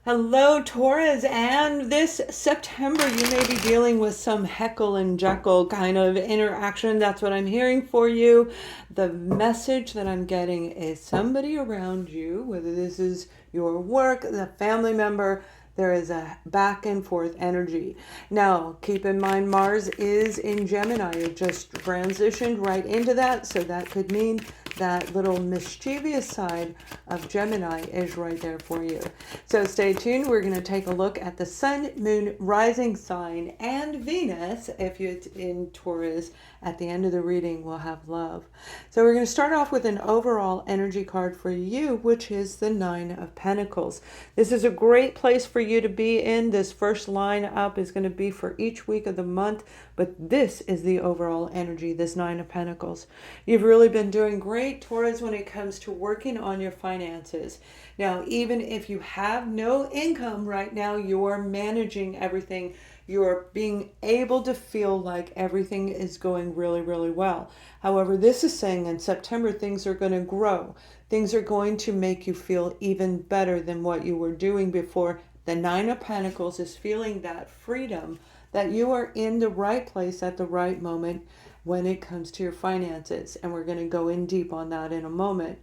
Hello, Taurus, and this September you may be dealing with some Heckle and Jekyll kind of interaction. That's what I'm hearing for you. The message that I'm getting is somebody around you, whether this is your work, the family member, there is a back and forth energy. Now, keep in mind Mars is in Gemini. It just transitioned right into that, so that could mean that little mischievous side of Gemini is right there for you. So stay tuned. We're going to take a look at the Sun, Moon, Rising sign, and Venus. If you're in Taurus, at the end of the reading, we'll have love. So we're going to start off with an overall energy card for you, which is the Nine of Pentacles. This is a great place for you to be in. This first line up is going to be for each week of the month, but this is the overall energy, this Nine of Pentacles. You've really been doing great, Taurus, when it comes to working on your finances. Now, even if you have no income right now, you're managing everything. You're being able to feel like everything is going really, really well. However, this is saying in September, things are going to grow. Things are going to make you feel even better than what you were doing before. The Nine of Pentacles is feeling that freedom, that you are in the right place at the right moment when it comes to your finances. And we're going to go in deep on that in a moment.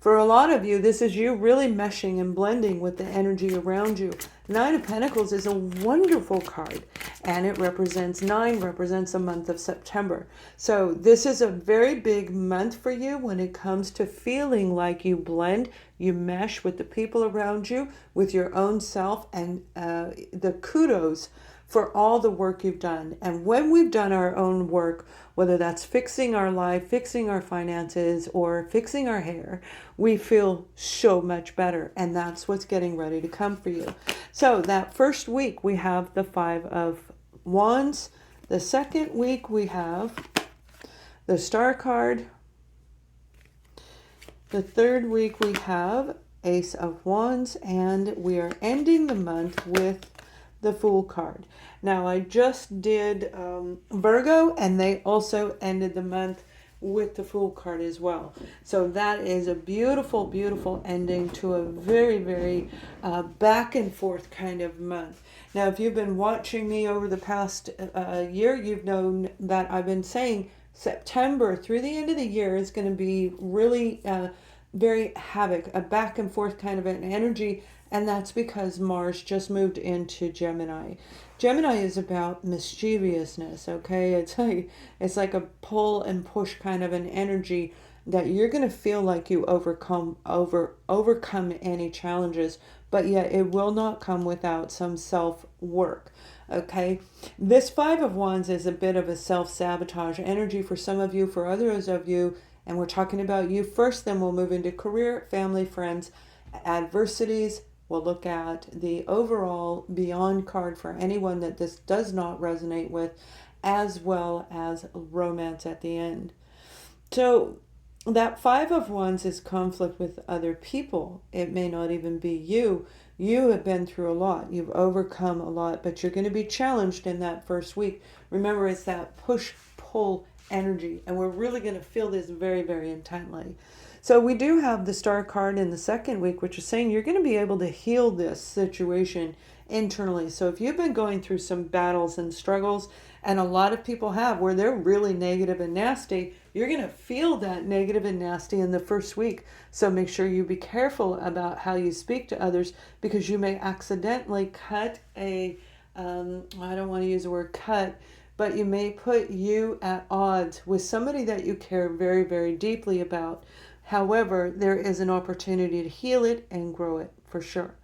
For a lot of you, this is you really meshing and blending with the energy around you. Nine of Pentacles is a wonderful card, and it represents a month of September. So this is a very big month for you when it comes to feeling like you blend, you mesh with the people around you, with your own self, and the kudos for all the work you've done. And when we've done our own work, whether that's fixing our life, fixing our finances, or fixing our hair, we feel so much better. And that's what's getting ready to come for you. So that first week, we have the Five of Wands. The second week, we have the Star card. The third week, we have Ace of Wands. And we are ending the month with the Fool card. Now, I just did Virgo, and they also ended the month with the Fool card as well. So that is a beautiful, beautiful ending to a very, very back and forth kind of month. Now, if you've been watching me over the past year, you've known that I've been saying September through the end of the year is going to be really very havoc, a back and forth kind of an energy. And that's because Mars just moved into Gemini. Gemini is about mischievousness, okay? It's like a pull and push kind of an energy that you're going to feel like you overcome any challenges, but yet it will not come without some self-work, okay? This Five of Wands is a bit of a self-sabotage energy for some of you, for others of you, and we're talking about you first, then we'll move into career, family, friends, adversities. We'll look at the overall Beyond card for anyone that this does not resonate with, as well as romance at the end. So that Five of Wands is conflict with other people. It may not even be you. You have been through a lot. You've overcome a lot, but you're going to be challenged in that first week. Remember, it's that push-pull energy, and we're really going to feel this very, very intently. So we do have the Star card in the second week, which is saying you're going to be able to heal this situation internally. So if you've been going through some battles and struggles, and a lot of people have, where they're really negative and nasty, you're going to feel that negative and nasty in the first week. So make sure you be careful about how you speak to others, because you may accidentally cut I don't want to use the word cut, but you may put you at odds with somebody that you care very, very deeply about. However, there is an opportunity to heal it and grow it for sure.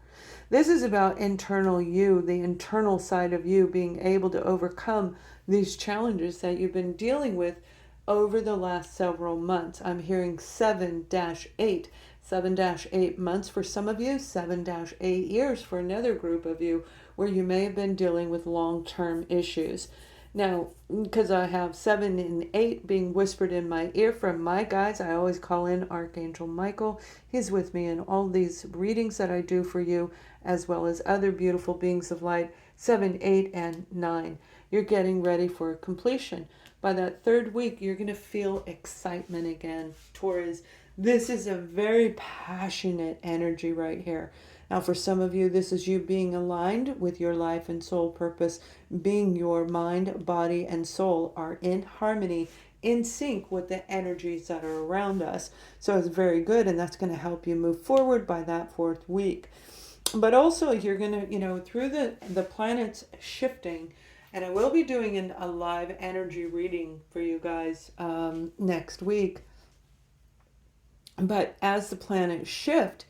This is about internal you, the internal side of you being able to overcome these challenges that you've been dealing with over the last several months. I'm hearing 7-8. 7-8 months for some of you, 7-8 years for another group of you, where you may have been dealing with long-term issues. Now, because I have 7 and 8 being whispered in my ear from my guides, I always call in Archangel Michael. He's with me in all these readings that I do for you, as well as other beautiful beings of light. 7, 8, and 9. You're getting ready for completion. By that third week, you're going to feel excitement again, Taurus. This is a very passionate energy right here. Now, for some of you, this is you being aligned with your life and soul purpose, being your mind, body, and soul are in harmony, in sync with the energies that are around us. So it's very good, and that's going to help you move forward by that 4th week. But also, you're going to, through the planets shifting, and I will be doing a live energy reading for you guys next week. But as the planets shift,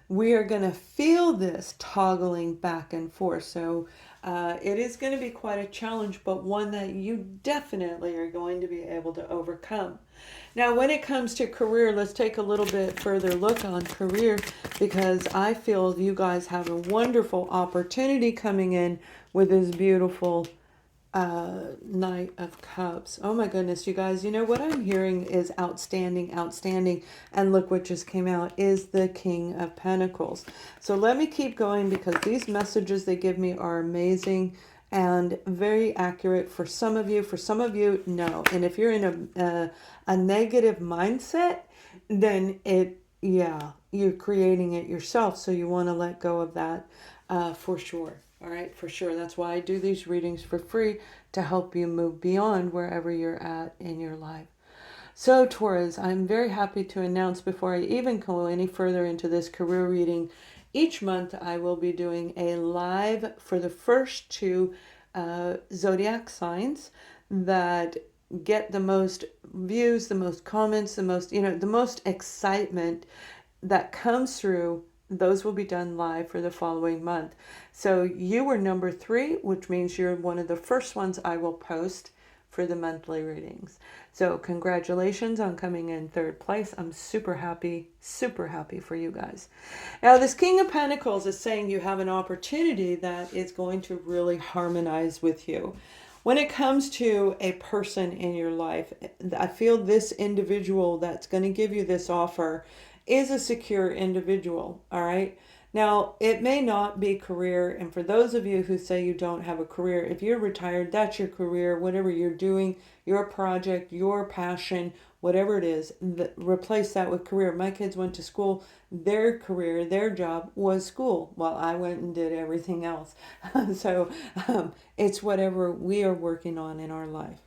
we are going to feel this toggling back and forth. So it is going to be quite a challenge, but one that you definitely are going to be able to overcome. Now, when it comes to career, let's take a little bit further look on career, because I feel you guys have a wonderful opportunity coming in with this beautiful Knight of Cups. Oh my goodness, you guys, what I'm hearing is outstanding, outstanding. And look what just came out is the King of Pentacles. So let me keep going, because these messages they give me are amazing and very accurate for some of you. For some of you, no. And if you're in a negative mindset, then you're creating it yourself. So you want to let go of that for sure. All right, for sure. That's why I do these readings for free, to help you move beyond wherever you're at in your life. So Taurus, I'm very happy to announce, before I even go any further into this career reading, each month I will be doing a live for the first 2 zodiac signs that get the most views, the most comments, the most excitement that comes through. Those will be done live for the following month. So you were number 3, which means you're one of the first ones I will post for the monthly readings. So congratulations on coming in 3rd place. I'm super happy for you guys. Now, this King of Pentacles is saying you have an opportunity that is going to really harmonize with you. When it comes to a person in your life, I feel this individual that's going to give you this offer is a secure individual, all right? Now, it may not be career, and for those of you who say you don't have a career, if you're retired, that's your career, whatever you're doing, your project, your passion, whatever it is, replace that with career. My kids went to school, their career, their job was school, while I went and did everything else. So it's whatever we are working on in our life.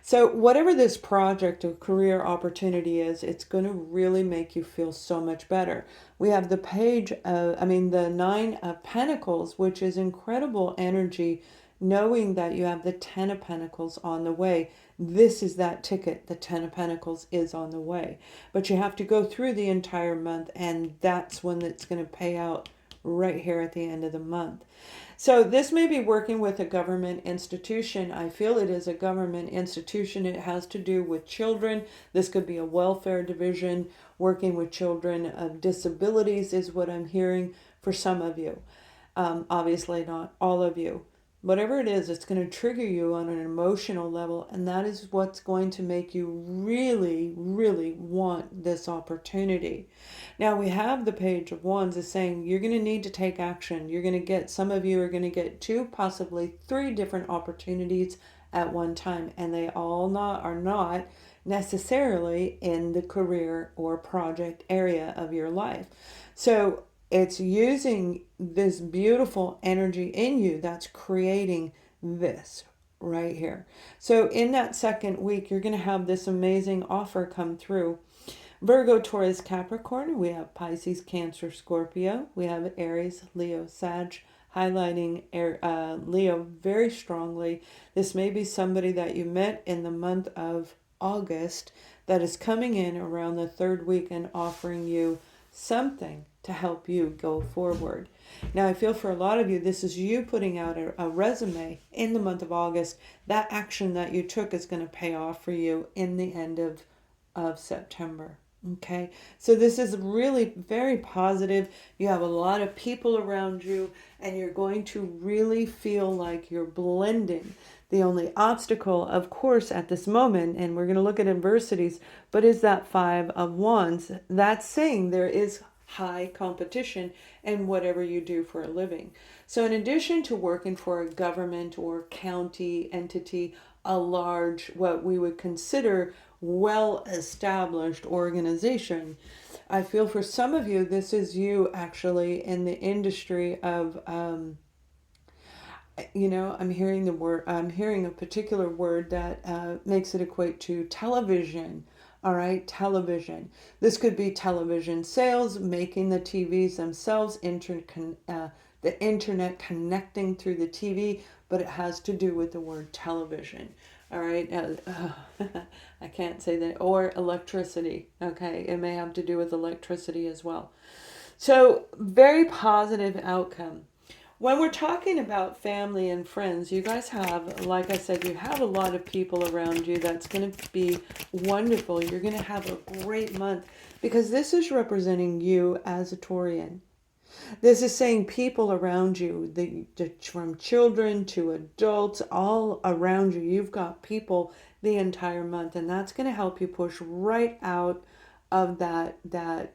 So whatever this project or career opportunity is, it's going to really make you feel so much better. We have the the 9 of Pentacles, which is incredible energy, knowing that you have the 10 of Pentacles on the way. This is that ticket. The 10 of Pentacles is on the way. But you have to go through the entire month, and that's when it's going to pay out right here at the end of the month. So this may be working with a government institution. I feel it is a government institution. It has to do with children. This could be a welfare division working with children of disabilities is what I'm hearing for some of you. Obviously not all of you. Whatever it is, it's going to trigger you on an emotional level, and that is what's going to make you really, really want this opportunity. Now, we have the Page of Wands is saying you're going to need to take action. Some of you are going to get 2, possibly 3 different opportunities at one time, and they all are not necessarily in the career or project area of your life. So it's using this beautiful energy in you that's creating this right here. So in that 2nd week, you're going to have this amazing offer come through. Virgo, Taurus, Capricorn. We have Pisces, Cancer, Scorpio. We have Aries, Leo, Sag, highlighting Leo very strongly. This may be somebody that you met in the month of August that is coming in around the 3rd week and offering you something to help you go forward. Now, I feel for a lot of you, this is you putting out a resume in the month of August. That action that you took is going to pay off for you in the end of September. Okay, so this is really very positive. You have a lot of people around you, and you're going to really feel like you're blending. The only obstacle, of course, at this moment, and we're going to look at adversities, but is that 5 of Wands. That's saying there is high competition in whatever you do for a living. So in addition to working for a government or county entity, a large, what we would consider well-established organization. I feel for some of you, this is you actually in the industry of, I'm hearing I'm hearing a particular word that makes it equate to television. All right, television. This could be television sales, making the TVs themselves, the internet connecting through the TV, but it has to do with the word television. All right, I can't say that, or electricity. Okay, it may have to do with electricity as well. So, very positive outcome. When we're talking about family and friends, you guys have, like I said, you have a lot of people around you. That's going to be wonderful. You're going to have a great month because this is representing you as a Taurian. This is saying people around you, from children to adults, all around you. You've got people the entire month, and that's going to help you push right out of that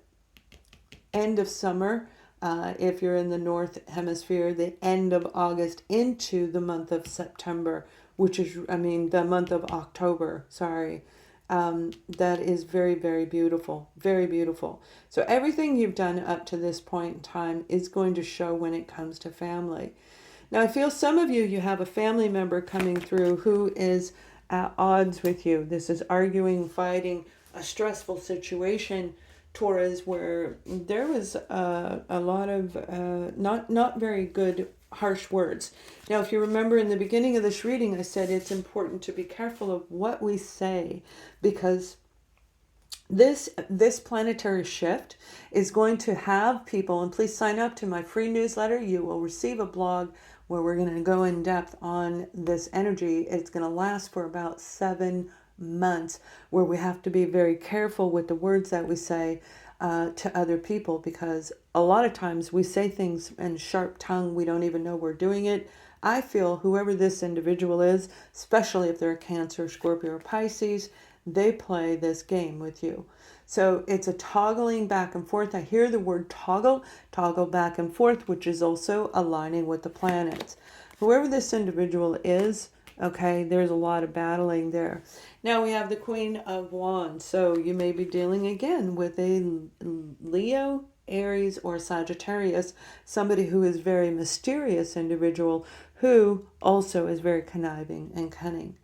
end of summer. If you're in the North Hemisphere, the end of August into the month of September, the month of October, sorry. That is very, very beautiful. Very beautiful. So everything you've done up to this point in time is going to show when it comes to family. Now, I feel some of you have a family member coming through who is at odds with you. This is arguing, fighting, a stressful situation, Taurus, where there was a lot of not very good harsh words. Now, if you remember in the beginning of this reading, I said it's important to be careful of what we say because this planetary shift is going to have people, and please sign up to my free newsletter. You will receive a blog where we're going to go in depth on this energy. It's going to last for about 7 months, where we have to be very careful with the words that we say to other people, because a lot of times we say things in sharp tongue, we don't even know we're doing it. I feel whoever this individual is, especially if they're a Cancer, Scorpio, or Pisces, they play this game with you. So it's a toggling back and forth. I hear the word toggle back and forth, which is also aligning with the planets. Whoever this individual is, okay, there's a lot of battling there. Now we have the Queen of Wands. So you may be dealing again with a Leo, Aries, or Sagittarius, somebody who is very mysterious individual who also is very conniving and cunning.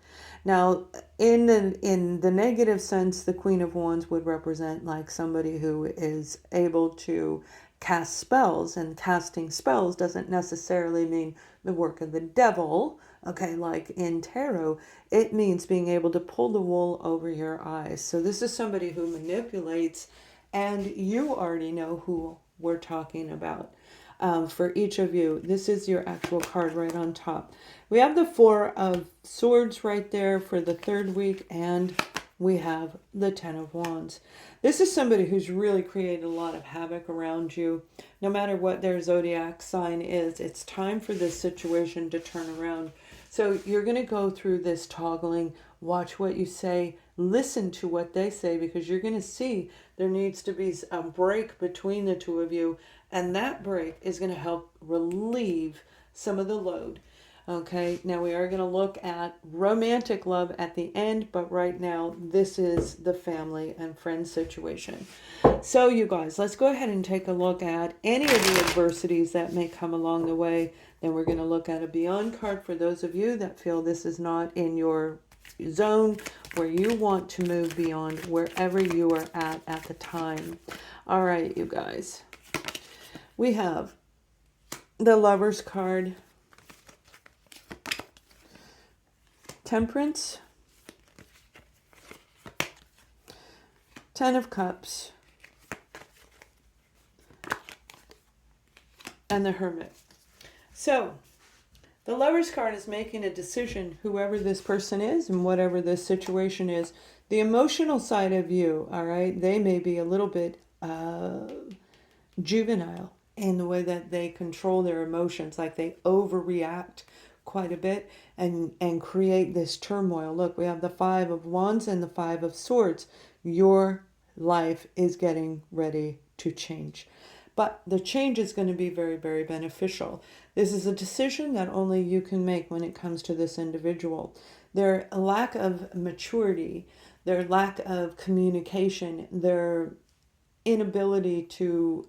Now, in the negative sense, the Queen of Wands would represent like somebody who is able to cast spells, and casting spells doesn't necessarily mean the work of the devil. Okay, like in tarot, it means being able to pull the wool over your eyes. So this is somebody who manipulates, and you already know who we're talking about. For each of you, this is your actual card right on top. We have the Four of Swords right there for the third week, and we have the Ten of Wands. This is somebody who's really created a lot of havoc around you. No matter what their zodiac sign is, it's time for this situation to turn around. So you're going to go through this toggling, watch what you say, listen to what they say, because you're going to see there needs to be a break between the two of you, and that break is going to help relieve some of the load. Okay, now we are going to look at romantic love at the end, but right now this is the family and friend situation. So you guys, let's go ahead and take a look at any of the adversities that may come along the way. Then we're going to look at a beyond card for those of you that feel this is not in your zone, where you want to move beyond wherever you are at the time. All right, you guys. We have the Lover's card, Temperance, Ten of Cups, and the Hermit. So, the Lover's card is making a decision, whoever this person is and whatever this situation is. The emotional side of you, all right, they may be a little bit juvenile in the way that they control their emotions, like they overreact quite a bit and create this turmoil. Look, we have the Five of Wands and the Five of Swords. Your life is getting ready to change. But the change is going to be very, very beneficial. This is a decision that only you can make when it comes to this individual. Their lack of maturity, their lack of communication, their inability to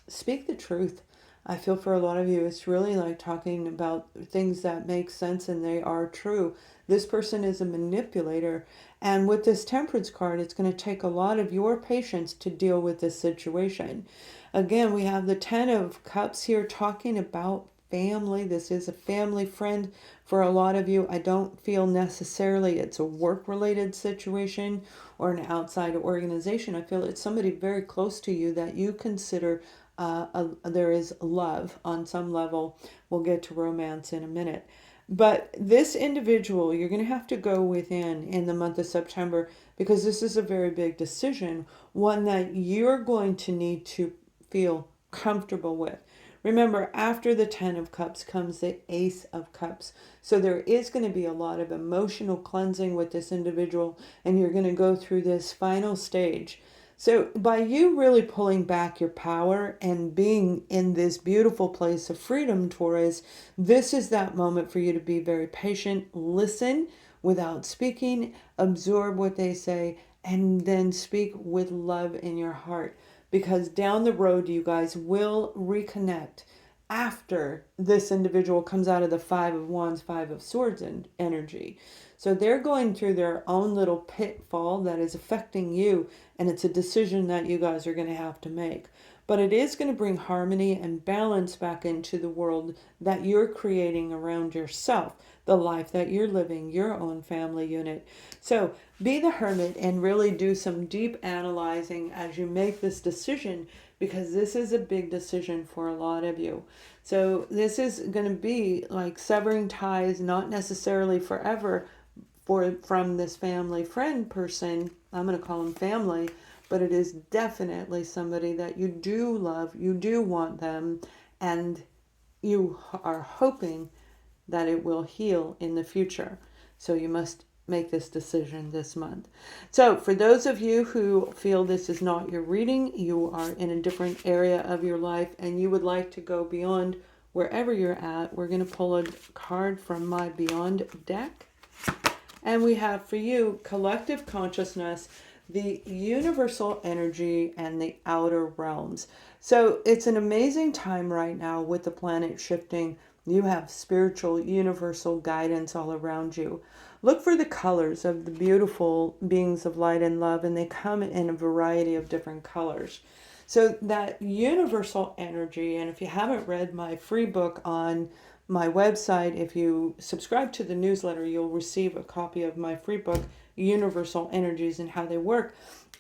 speak the truth. I feel for a lot of you, it's really like talking about things that make sense and they are true. This person is a manipulator. And with this Temperance card, it's going to take a lot of your patience to deal with this situation. Again, we have the Ten of Cups here talking about family. This is a family friend for a lot of you. I don't feel necessarily it's a work-related situation or an outside organization. I feel it's somebody very close to you that you consider there is love on some level. We'll get to romance in a minute. But this individual, you're going to have to go within in the month of September, because this is a very big decision, one that you're going to need to feel comfortable with. Remember, after the Ten of Cups comes the Ace of Cups. So there is going to be a lot of emotional cleansing with this individual, and you're going to go through this final stage. So by you really pulling back your power and being in this beautiful place of freedom, Taurus, this is that moment for you to be very patient, listen without speaking, absorb what they say, and then speak with love in your heart. Because down the road, you guys will reconnect after this individual comes out of the Five of Wands, Five of Swords and energy. So they're going through their own little pitfall that is affecting you, and it's a decision that you guys are going to have to make. But it is going to bring harmony and balance back into the world that you're creating around yourself, the life that you're living, your own family unit. So be the hermit and really do some deep analyzing as you make this decision, because this is a big decision for a lot of you. So this is going to be like severing ties, not necessarily forever, from this family friend person. I'm going to call him family, but it is definitely somebody that you do love, you do want them, and you are hoping that it will heal in the future. So you must make this decision this month. So for those of you who feel this is not your reading, you are in a different area of your life and you would like to go beyond wherever you're at, we're going to pull a card from my Beyond deck. And we have for you collective consciousness, the universal energy, and the outer realms. So it's an amazing time right now with the planet shifting. You have spiritual, universal guidance all around you. Look for the colors of the beautiful beings of light and love, and they come in a variety of different colors. So that universal energy, and if you haven't read my free book on my website, if you subscribe to the newsletter, you'll receive a copy of my free book, Universal Energies and How They Work.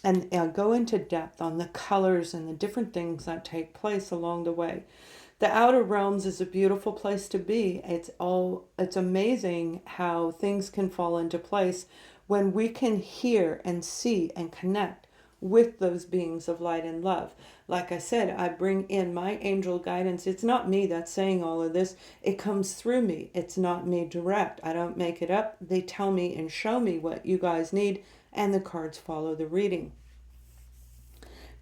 And I'll go into depth on the colors and the different things that take place along the way. The outer realms is a beautiful place to be. It's amazing how things can fall into place when we can hear and see and connect with those beings of light and love. Like I said, I bring in my angel guidance. It's not me that's saying all of this. It comes through me. It's not me direct. I don't make it up. They tell me and show me what you guys need, and the cards follow the reading.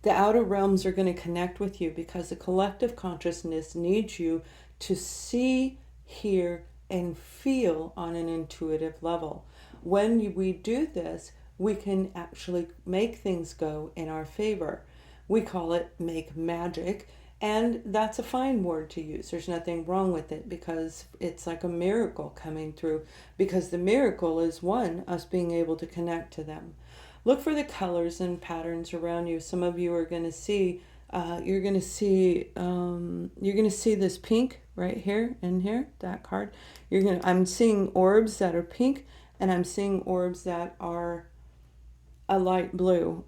The outer realms are going to connect with you because the collective consciousness needs you to see, hear, and feel on an intuitive level. When we do this, we can actually make things go in our favor. We call it make magic, and that's a fine word to use. There's nothing wrong with it because it's like a miracle coming through, because the miracle is one, us being able to connect to them. Look for the colors and patterns around you. Some of you are going to see, you're going to see this pink right here in here, that card. I'm seeing orbs that are pink, and I'm seeing orbs that are a light blue.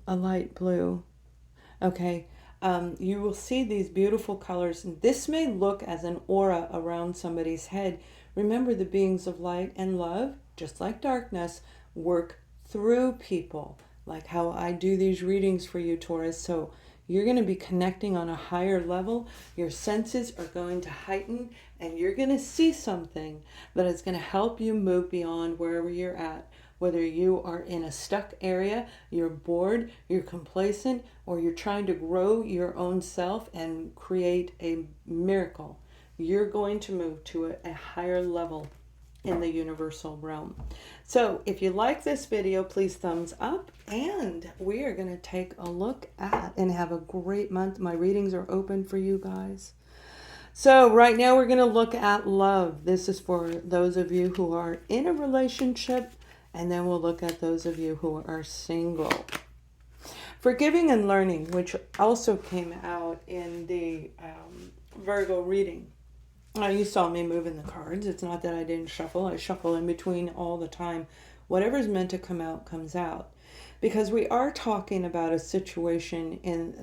Okay. You will see these beautiful colors. This may look as an aura around somebody's head. Remember, the beings of light and love, just like darkness, work through people, like how I do these readings for you, Taurus. So you're going to be connecting on a higher level. Your senses are going to heighten, and you're going to see something that is going to help you move beyond wherever you're at. Whether you are in a stuck area, you're bored, you're complacent, or you're trying to grow your own self and create a miracle, you're going to move to a higher level in the universal realm. So if you like this video, please thumbs up, and we are going to take a look at and have a great month. My readings are open for you guys. So right now we're going to look at love. This is for those of you who are in a relationship, and then we'll look at those of you who are single. Forgiving and learning, which also came out in the Virgo reading. Now, you saw me moving the cards. It's not that I didn't shuffle. I shuffle in between all the time. Whatever's meant to come out comes out. Because we are talking about a situation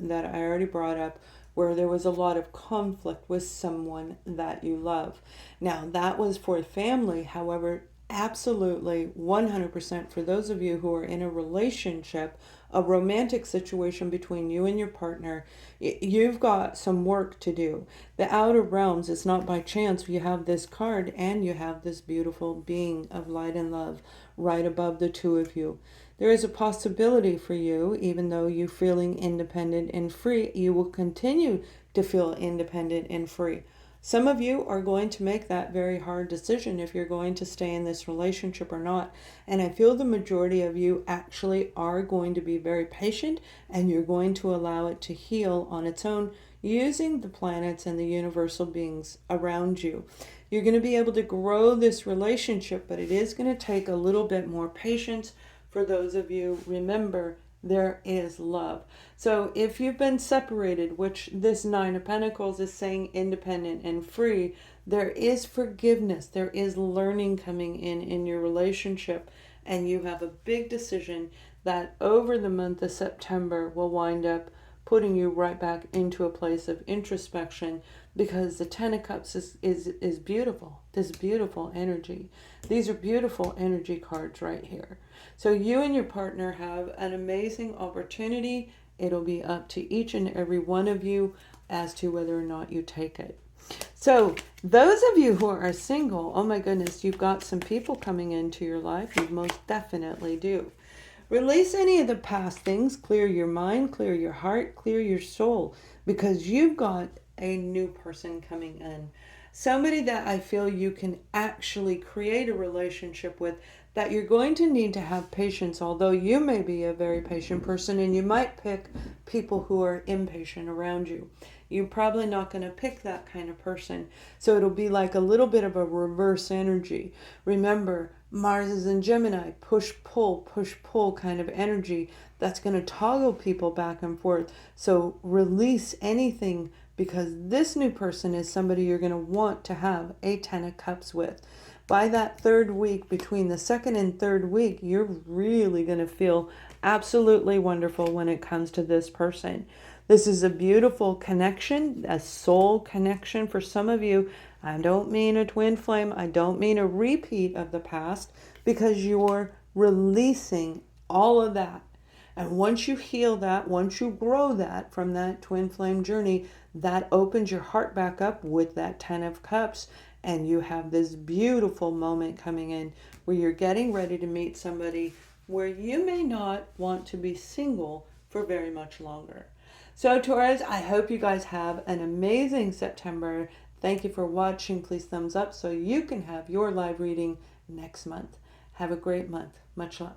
that I already brought up where there was a lot of conflict with someone that you love. Now, that was for family. However, absolutely 100% for those of you who are in a relationship, a romantic situation between you and your partner, you've got some work to do. The outer realms, it's not by chance you have this card and you have this beautiful being of light and love right above the two of you. There is a possibility for you, even though you're feeling independent and free, you will continue to feel independent and free. Some of you are going to make that very hard decision if you're going to stay in this relationship or not. And I feel the majority of you actually are going to be very patient, and you're going to allow it to heal on its own using the planets and the universal beings around you. You're going to be able to grow this relationship, but it is going to take a little bit more patience for those of you. Remember, there is love. So if you've been separated, which this Nine of Pentacles is saying independent and free, there is forgiveness. There is learning coming in your relationship. And you have a big decision that over the month of September will wind up putting you right back into a place of introspection, because the Ten of Cups is beautiful. This beautiful energy. These are beautiful energy cards right here. So you and your partner have an amazing opportunity. It'll be up to each and every one of you as to whether or not you take it. So those of you who are single, oh my goodness, you've got some people coming into your life. You most definitely do. Release any of the past things. Clear your mind, clear your heart, clear your soul, because you've got a new person coming in. Somebody that I feel you can actually create a relationship with, that you're going to need to have patience, although you may be a very patient person, and you might pick people who are impatient around you. You're probably not going to pick that kind of person. So it'll be like a little bit of a reverse energy. Remember, Mars is in Gemini, push, pull kind of energy that's going to toggle people back and forth. So release anything, because this new person is somebody you're going to want to have a Ten of Cups with. By that third week, between the second and third week, you're really going to feel absolutely wonderful when it comes to this person. This is a beautiful connection, a soul connection for some of you. I don't mean a twin flame. I don't mean a repeat of the past, because you're releasing all of that. And once you heal that, once you grow that from that twin flame journey, that opens your heart back up with that Ten of Cups. And you have this beautiful moment coming in where you're getting ready to meet somebody where you may not want to be single for very much longer. So Taurus, I hope you guys have an amazing September. Thank you for watching. Please thumbs up so you can have your live reading next month. Have a great month. Much love.